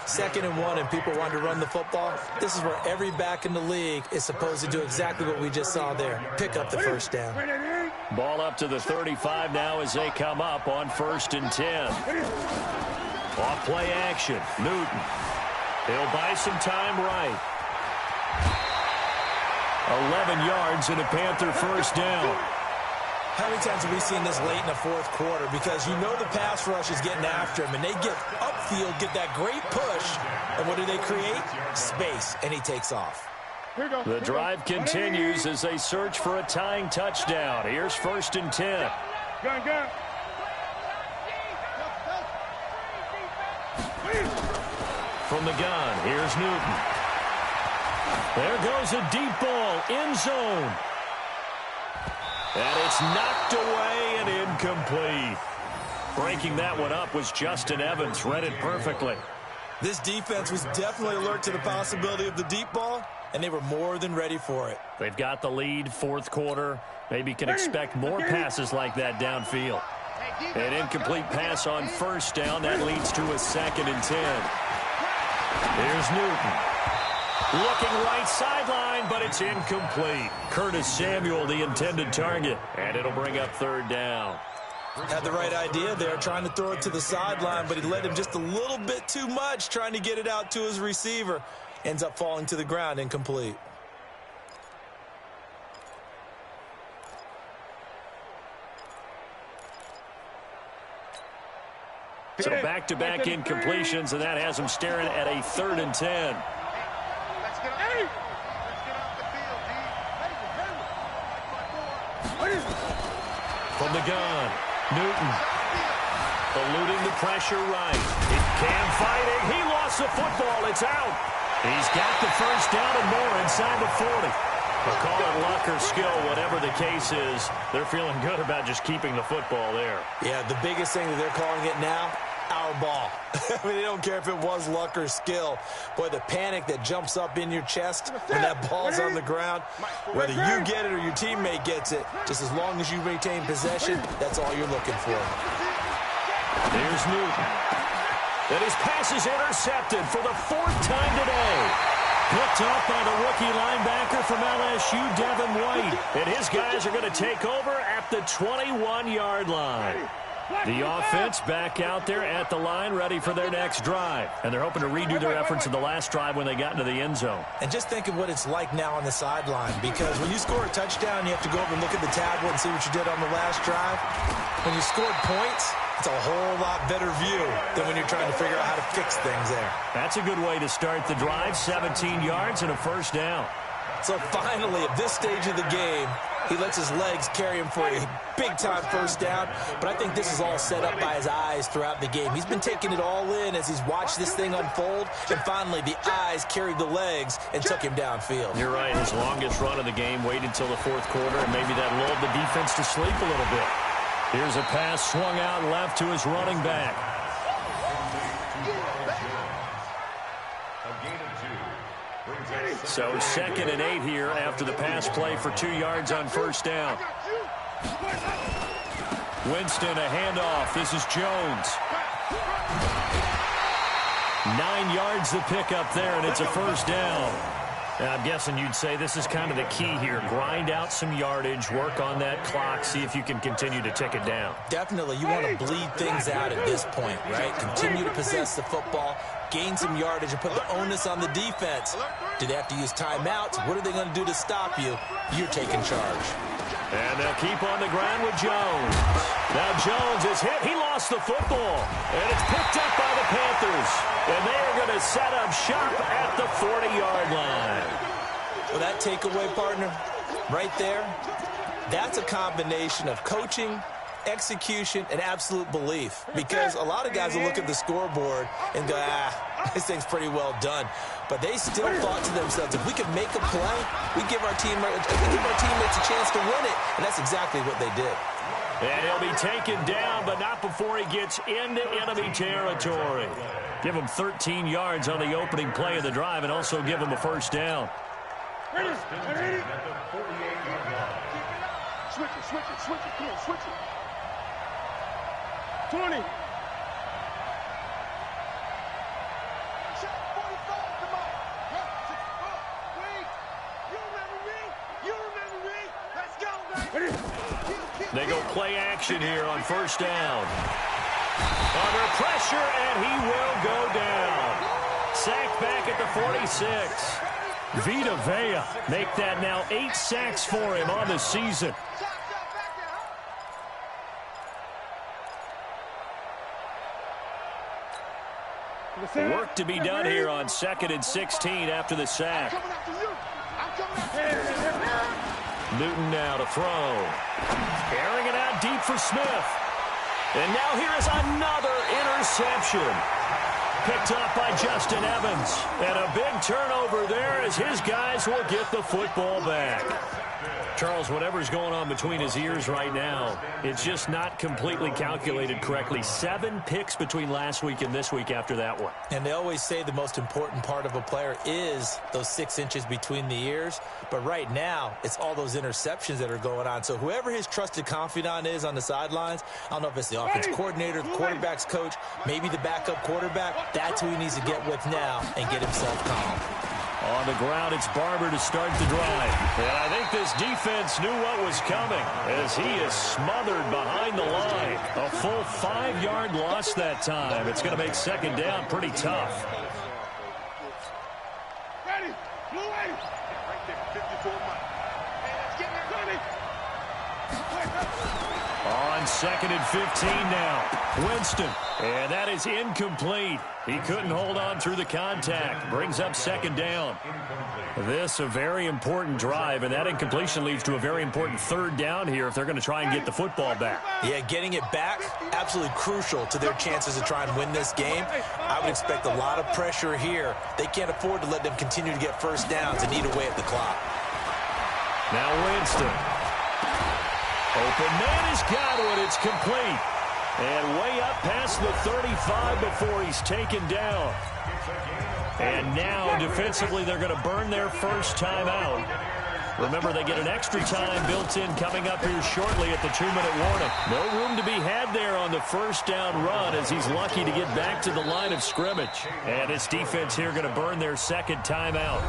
2nd and 1, and people want to run the football. This is where every back in the league is supposed to do exactly what we just saw there. Pick up the first down. Ball up to the 35 now as they come up on 1st and 10. Off play action. Newton. He'll buy some time right. 11 yards and a Panther first down. How many times have we seen this late in the fourth quarter? Because you know the pass rush is getting after him, and they get upfield, get that great push, and what do they create? Space, and he takes off. The drive continues as they search for a tying touchdown. Here's 1st and 10. Gun. From the gun, here's Newton. There goes a deep ball, end zone. And it's knocked away and incomplete. Breaking that one up was Justin Evans. Read it perfectly. This defense was definitely alert to the possibility of the deep ball, and they were more than ready for it. They've got the lead, fourth quarter. Maybe can expect more passes like that downfield. An incomplete pass on first down. That leads to a 2nd and 10. Here's Newton. Looking right sideline, but it's incomplete. Curtis Samuel, the intended target. And it'll bring up 3rd down. Had the right idea there, trying to throw it to the sideline, but he led him just a little bit too much, trying to get it out to his receiver. Ends up falling to the ground, incomplete. So back-to-back incompletions, and that has him staring at a 3rd and 10. Let's get off the field, D. From the gun, Newton. Eluding the pressure right. Cam fighting. He lost the football. It's out. He's got the first down and more inside the 40. But call it luck or skill, whatever the case is, they're feeling good about just keeping the football there. Yeah, the biggest thing that they're calling it now, our ball. I mean, they don't care if it was luck or skill. Boy, the panic that jumps up in your chest when that ball's on the ground, whether you get it or your teammate gets it, just as long as you retain possession, that's all you're looking for. Here's Newton. And his pass is intercepted for the 4th time today. Picked up by the rookie linebacker from LSU, Devin White. And his guys are going to take over at the 21-yard line. The offense back out there at the line, ready for their next drive. And they're hoping to redo their efforts in the last drive when they got into the end zone. And just think of what it's like now on the sideline, because when you score a touchdown, you have to go over and look at the tablet and see what you did on the last drive. When you scored points, it's a whole lot better view than when you're trying to figure out how to fix things there. That's a good way to start the drive, 17 yards and a first down. So finally, at this stage of the game, he lets his legs carry him for a big-time first down. But I think this is all set up by his eyes throughout the game. He's been taking it all in as he's watched this thing unfold. And finally, the eyes carried the legs and took him downfield. You're right. His longest run of the game waited until the 4th quarter, and maybe that lulled the defense to sleep a little bit. Here's a pass swung out left to his running back. So 2nd and 8 here after the pass play for 2 yards on first down. Winston, a handoff. This is Jones. 9 yards to pick up there, and it's a first down. I'm guessing you'd say this is kind of the key here. Grind out some yardage, work on that clock, see if you can continue to tick it down. Definitely. You want to bleed things out at this point, right? Continue to possess the football, gain some yardage, and put the onus on the defense. Do they have to use timeouts? What are they going to do to stop you? You're taking charge. And they'll keep on the ground with Jones. Now Jones is hit. He lost the football. And it's picked up by the Panthers. And they are going to set up shop at the 40-yard line. Well, that takeaway, partner, right there, that's a combination of coaching, execution, and absolute belief. Because a lot of guys will look at the scoreboard and go, this thing's pretty well done. But they still thought to themselves, if we could make a play, we give our teammates a chance to win it. And that's exactly what they did. And he'll be taken down, but not before he gets into enemy territory. Give him 13 yards on the opening play of the drive and also give him a first down. Ready? Switch it. Come on, switch it. 20. They go play action here on first down. Under pressure, and he will go down. Sacked back at the 46. Vita Vea make that now 8 sacks for him on the season. Work to be done here on 2nd and 16 after the sack. Newton now to throw. Airing it out deep for Smith. And now here is another interception. Picked up by Justin Evans. And a big turnover there as his guys will get the football back. Charles, whatever's going on between his ears right now, it's just not completely calculated correctly. 7 picks between last week and this week after that one. And they always say the most important part of a player is those 6 inches between the ears. But right now, it's all those interceptions that are going on. So whoever his trusted confidant is on the sidelines, I don't know if it's the offense coordinator, the quarterback's coach, maybe the backup quarterback, that's who he needs to get with now and get himself calm. On the ground, it's Barber to start the drive. And I think this defense knew what was coming as he is smothered behind the line. A full 5-yard loss that time. It's going to make 2nd down pretty tough. Ready? Blue wave. Right there, 54 miles. Let's get ready. On 2nd and 15 now. Winston. And that is incomplete. He couldn't hold on through the contact. Brings up 2nd down. This a very important drive, and that incompletion leads to a very important 3rd down here if they're going to try and get the football back. Yeah, getting it back, absolutely crucial to their chances to try and win this game. I would expect a lot of pressure here. They can't afford to let them continue to get first downs and eat away at the clock. Now Winston. Open man has got it. It's complete. And way up past the 35 before he's taken down. And now, defensively, they're going to burn their first timeout. Remember, they get an extra time built in coming up here shortly at the 2-minute warning. No room to be had there on the first down run as he's lucky to get back to the line of scrimmage. And his defense here going to burn their second timeout.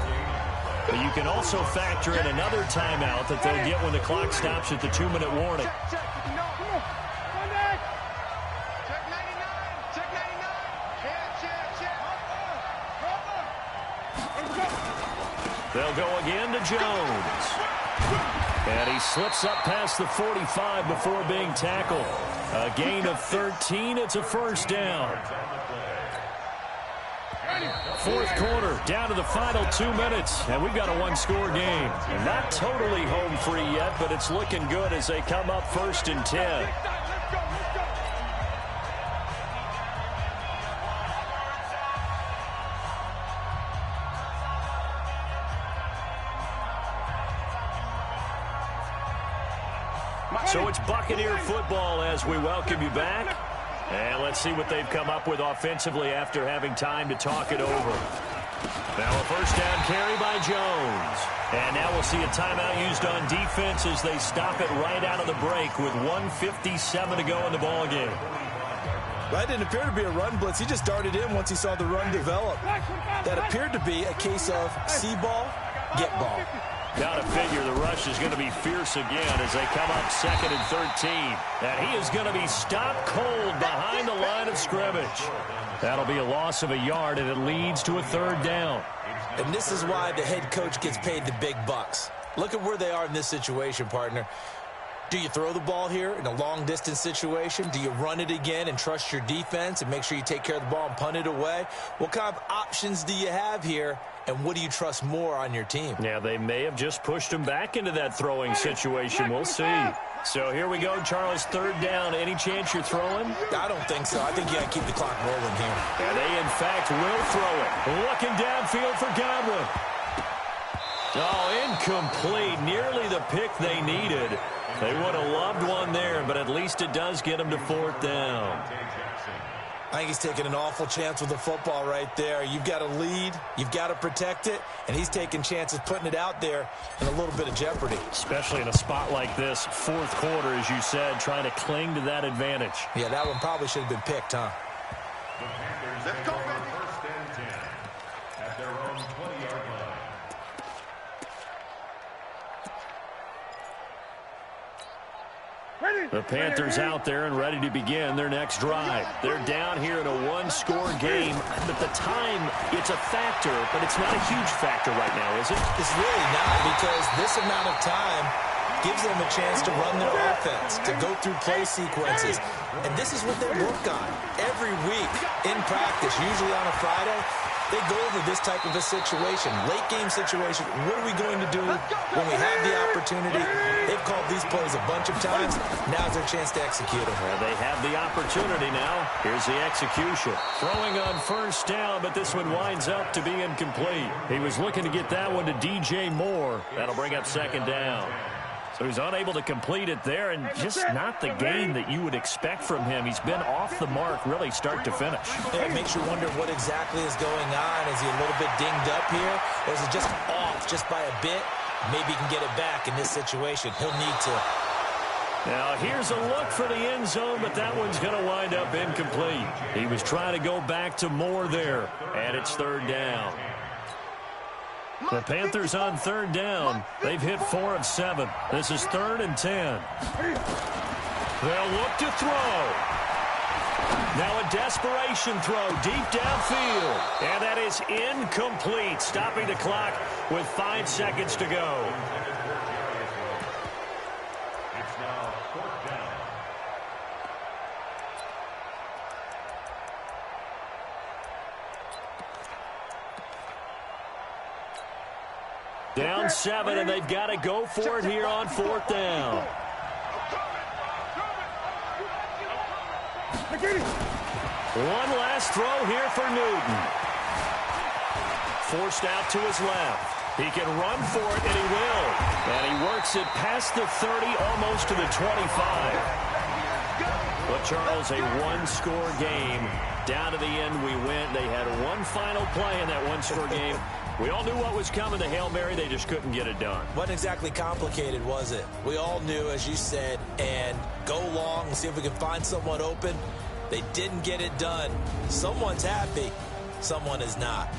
But you can also factor in another timeout that they'll get when the clock stops at the 2-minute warning. They'll go again to Jones. And he slips up past the 45 before being tackled. A gain of 13. It's a first down. 4th quarter, down to the final 2 minutes, and we've got a one-score game. And not totally home free yet, but it's looking good as they come up 1st and 10. So it's Buccaneer football as we welcome you back. And let's see what they've come up with offensively after having time to talk it over. Now a first down carry by Jones. And now we'll see a timeout used on defense as they stop it right out of the break with 1:57 to go in the ballgame. That didn't appear to be a run blitz. He just darted in once he saw the run develop. That appeared to be a case of see ball, get ball. Got to figure the rush is going to be fierce again as they come up 2nd and 13. And he is going to be stopped cold behind the line of scrimmage. That'll be a loss of a yard, and it leads to a 3rd down. And this is why the head coach gets paid the big bucks. Look at where they are in this situation, partner. Do you throw the ball here in a long-distance situation? Do you run it again and trust your defense and make sure you take care of the ball and punt it away? What kind of options do you have here, and what do you trust more on your team? Yeah, they may have just pushed him back into that throwing situation. We'll see. So here we go, Charles, 3rd down. Any chance you're throwing? I don't think so. I think you got to keep the clock rolling here. And they, in fact, will throw it. Looking downfield for Godwin. Oh, incomplete. Nearly the pick they needed. They would have loved one there, but at least it does get them to 4th down. I think he's taking an awful chance with the football right there. You've got to lead, you've got to protect it, and he's taking chances putting it out there in a little bit of jeopardy. Especially in a spot like this, 4th quarter, as you said, trying to cling to that advantage. Yeah, that one probably should have been picked, huh? Let's go, baby. 1st and 10 at their own 20-yard line. The Panthers out there and ready to begin their next drive. They're down here in a one-score game, but the time, it's a factor, but it's not a huge factor right now, is it? It's really not, because this amount of time gives them a chance to run their offense, to go through play sequences. And this is what they work on every week in practice, usually on a Friday. They go over this type of a situation, late-game situation. What are we going to do when we have the opportunity? They've called these plays a bunch of times. Now's their chance to execute them. Well, they have the opportunity now. Here's the execution. Throwing on 1st down, but this one winds up to be incomplete. He was looking to get that one to DJ Moore. That'll bring up 2nd down. So he's unable to complete it there, and just not the game that you would expect from him. He's been off the mark really start to finish. Yeah, it makes you wonder what exactly is going on. Is he a little bit dinged up here, or is it just off just by a bit? Maybe he can get it back in this situation. He'll need to. Now here's a look for the end zone, but that one's going to wind up incomplete. He was trying to go back to Moore there, and it's 3rd down. The Panthers on 3rd down. They've hit 4 of 7. This is 3rd and 10. They'll look to throw. Now a desperation throw deep downfield. And that is incomplete, stopping the clock with 5 seconds to go. It's now 4th down Down 7, and they've got to go for it here on 4th down. One last throw here for Newton. Forced out to his left. He can run for it, and he will. And he works it past the 30, almost to the 25. But, Charles, a one-score game. Down to the end we went. They had one final play in that one-score game. We all knew what was coming. The Hail Mary, they just couldn't get it done. Wasn't exactly complicated, was it? We all knew, as you said, and go long and see if we can find someone open. They didn't get it done. Someone's happy. Someone is not.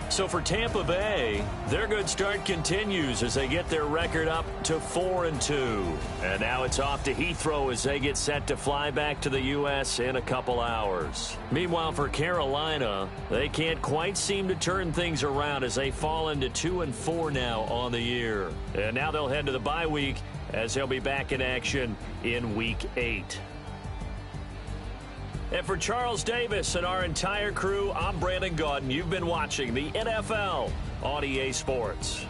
So for Tampa Bay, their good start continues as they get their record up to 4-2. And now it's off to Heathrow as they get set to fly back to the U.S. in a couple hours. Meanwhile, for Carolina, they can't quite seem to turn things around as they fall into 2-4 now on the year. And now they'll head to the bye week as they'll be back in action in Week 8. And for Charles Davis and our entire crew, I'm Brandon Gaudin. You've been watching the NFL on EA Sports.